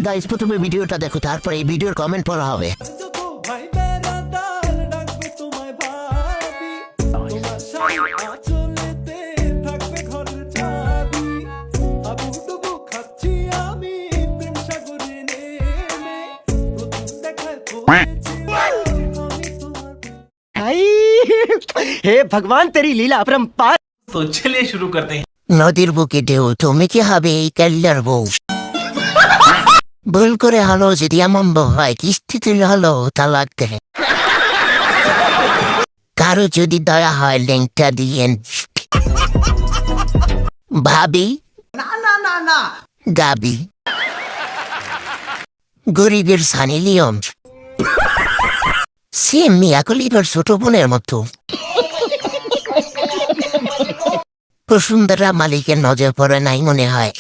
Guys প্রথমে ভিডিওটা দেখো, তারপরে এই ভিডিওর কমেন্ট পড়া হবে। हे भगवान तेरी लीला अपरंपार। तो चलिए शुरू करते हैं। নদীর বুকে ঢেউ, তুমি কি হবে এই কাল্লার বউ? ভুল করে হলো যদি এমন বউ হয়, কিস্তিতে হলো তালাক দেয়। কারো যদি দয়া হয় লিঙ্কটা দিয়েন। ভাবি ना ना ना ना গাবি গরিবের সানি লিওন, সেম মিয়াকলিবার ছোট বোনের মতো। বসুন্ধরা মালিকের নজর পড়ে নাই মনে হয়।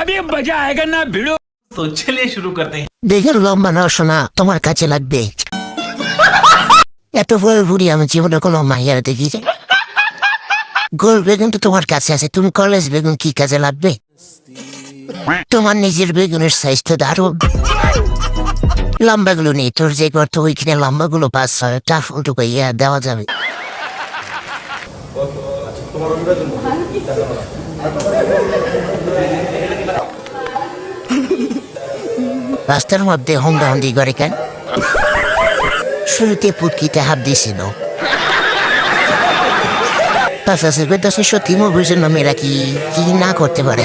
अभी मजा आएगा ना भिड़ो। तो चलिए शुरू करते हैं। দেখে লম্বা না শোনা তোমার কাছে লাগবে। এত বড় বুড়ি আমি জীবনে কোনো মাইয়ার দেখি যে। গোল বেগুন তো তোমার কাছে আছে, তুমি কলেজ বেগুন কি কাজে লাগবে? তোমার নিজের বেগুনের সাইজ তো দারুণ। লম্বাগুলো নেই, তোর যে করতো ওইখানে লম্বাগুলো পাস হয়, তার ফটোকে দেওয়া যাবে। রাস্তার মধ্যে হোন্ডি করে কেন? শুরুতে পুটকিতে হাত দিয়েছিল। সত্যি মুভির জন্য মেয়েরা কি না করতে পারে।